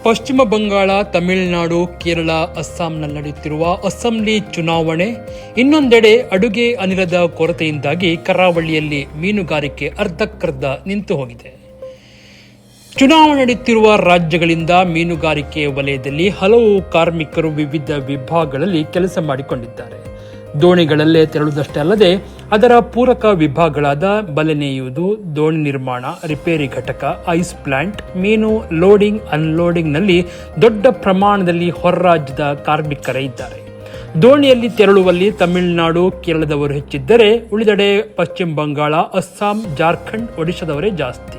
ಪಶ್ಚಿಮ ಬಂಗಾಳ, ತಮಿಳುನಾಡು, ಕೇರಳ, ಅಸ್ಸಾಂನಲ್ಲಿ ನಡೆಯುತ್ತಿರುವ ಅಸೆಂಬ್ಲಿ ಚುನಾವಣೆ. ಇನ್ನೊಂದೆಡೆ ಅಡುಗೆ ಅನಿಲದ ಕೊರತೆಯಿಂದಾಗಿ ಕರಾವಳಿಯಲ್ಲಿ ಮೀನುಗಾರಿಕೆ ಅರ್ಧಕ್ಕರ್ಧ ನಿಂತು ಹೋಗಿದೆ. ಚುನಾವಣೆ ನಡೆಯುತ್ತಿರುವ ರಾಜ್ಯಗಳಿಂದ ಮೀನುಗಾರಿಕೆ ವಲಯದಲ್ಲಿ ಹಲವು ಕಾರ್ಮಿಕರು ವಿವಿಧ ವಿಭಾಗಗಳಲ್ಲಿ ಕೆಲಸ ಮಾಡಿಕೊಂಡಿದ್ದಾರೆ. ದೋಣಿಗಳಲ್ಲೇ ತೆರಳುವುದಷ್ಟೇ ಅಲ್ಲದೆ ಅದರ ಪೂರಕ ವಿಭಾಗಗಳಾದ ಬಲೆ ನೇಯುವುದು, ದೋಣಿ ನಿರ್ಮಾಣ, ರಿಪೇರಿ ಘಟಕ, ಐಸ್ ಪ್ಲಾಂಟ್, ಮೀನು ಲೋಡಿಂಗ್ ಅನ್ಲೋಡಿಂಗ್ನಲ್ಲಿ ದೊಡ್ಡ ಪ್ರಮಾಣದಲ್ಲಿ ಹೊರ ರಾಜ್ಯದ ಕಾರ್ಮಿಕರೇ ಇದ್ದಾರೆ. ದೋಣಿಯಲ್ಲಿ ತೆರಳುವಲ್ಲಿ ತಮಿಳುನಾಡು, ಕೇರಳದವರು ಹೆಚ್ಚಿದ್ದರೆ ಉಳಿದೆಡೆ ಪಶ್ಚಿಮ ಬಂಗಾಳ, ಅಸ್ಸಾಂ, ಜಾರ್ಖಂಡ್, ಒಡಿಶಾದವರೇ ಜಾಸ್ತಿ.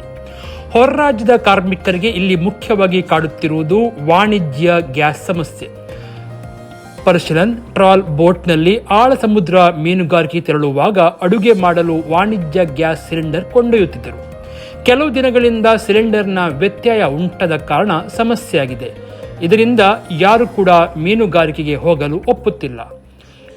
ಹೊರ ರಾಜ್ಯದ ಕಾರ್ಮಿಕರಿಗೆ ಇಲ್ಲಿ ಮುಖ್ಯವಾಗಿ ಕಾಡುತ್ತಿರುವುದು ವಾಣಿಜ್ಯ ಗ್ಯಾಸ್ ಸಮಸ್ಯೆ. ಪರ್ಸಿಲನ್ ಟ್ರಾಲ್ ಬೋಟ್ನಲ್ಲಿ ಆಳ ಸಮುದ್ರ ಮೀನುಗಾರಿಕೆ ತೆರಳುವಾಗ ಅಡುಗೆ ಮಾಡಲು ವಾಣಿಜ್ಯ ಗ್ಯಾಸ್ ಸಿಲಿಂಡರ್ ಕೊಂಡೊಯ್ಯುತ್ತಿದ್ದರು. ಕೆಲವು ದಿನಗಳಿಂದ ಸಿಲಿಂಡರ್ನ ವ್ಯತ್ಯಯ ಉಂಟಾದ ಕಾರಣ ಸಮಸ್ಯೆಯಾಗಿದೆ. ಇದರಿಂದ ಯಾರು ಕೂಡ ಮೀನುಗಾರಿಕೆಗೆ ಹೋಗಲು ಒಪ್ಪುತ್ತಿಲ್ಲ.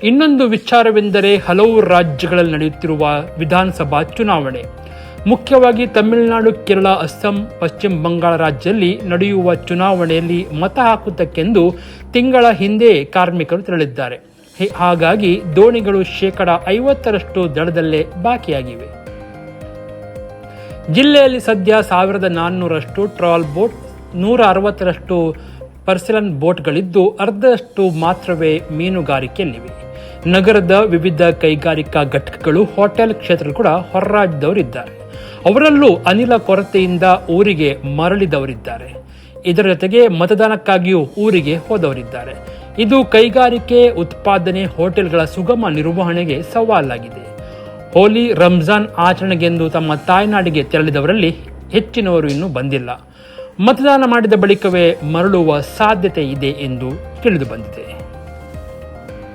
ಇನ್ನೊಂದು ವಿಚಾರವೆಂದರೆ ಹಲವು ರಾಜ್ಯಗಳಲ್ಲಿ ನಡೆಯುತ್ತಿರುವ ವಿಧಾನಸಭಾ ಚುನಾವಣೆ. ಮುಖ್ಯವಾಗಿ ತಮಿಳುನಾಡು, ಕೇರಳ, ಅಸ್ಸಾಂ, ಪಶ್ಚಿಮ ಬಂಗಾಳ ರಾಜ್ಯದಲ್ಲಿ ನಡೆಯುವ ಚುನಾವಣೆಯಲ್ಲಿ ಮತ ಹಾಕುವುದಕ್ಕೆಂದು ತಿಂಗಳ ಹಿಂದೆ ಕಾರ್ಮಿಕರು ತೆರಳಿದ್ದಾರೆ. ಹಾಗಾಗಿ ದೋಣಿಗಳು 50% ದಡದಲ್ಲೇ ಬಾಕಿಯಾಗಿವೆ. ಜಿಲ್ಲೆಯಲ್ಲಿ ಸದ್ಯ 1400 ಟ್ರಾಲ್ ಬೋಟ್, 160 ಪರ್ಸಿಲನ್ ಬೋಟ್ಗಳಿದ್ದು ಅರ್ಧದಷ್ಟು ಮಾತ್ರವೇ ಮೀನುಗಾರಿಕೆಯಲ್ಲಿವೆ. ನಗರದ ವಿವಿಧ ಕೈಗಾರಿಕಾ ಘಟಕಗಳು, ಹೋಟೆಲ್ ಕ್ಷೇತ್ರಗಳು ಕೂಡ ಹೊರ ರಾಜ್ಯದವರಿದ್ದಾರೆ. ಅವರಲ್ಲೂ ಅನಿಲ ಕೊರತೆಯಿಂದ ಊರಿಗೆ ಮರಳಿದವರಿದ್ದಾರೆ. ಇದರ ಜೊತೆಗೆ ಮತದಾನಕ್ಕಾಗಿಯೂ ಊರಿಗೆ ಹೋದವರಿದ್ದಾರೆ. ಇದು ಕೈಗಾರಿಕೆ, ಉತ್ಪಾದನೆ, ಹೋಟೆಲ್ಗಳ ಸುಗಮ ನಿರ್ವಹಣೆಗೆ ಸವಾಲಾಗಿದೆ. ಹೋಲಿ, ರಂಜಾನ್ ಆಚರಣೆಗೆಂದು ತಮ್ಮ ತಾಯ್ನಾಡಿಗೆ ತೆರಳಿದವರಲ್ಲಿ ಹೆಚ್ಚಿನವರು ಇನ್ನೂ ಬಂದಿಲ್ಲ. ಮತದಾನ ಮಾಡಿದ ಬಳಿಕವೇ ಮರಳುವ ಸಾಧ್ಯತೆ ಇದೆ ಎಂದು ತಿಳಿದು ಬಂದಿದೆ.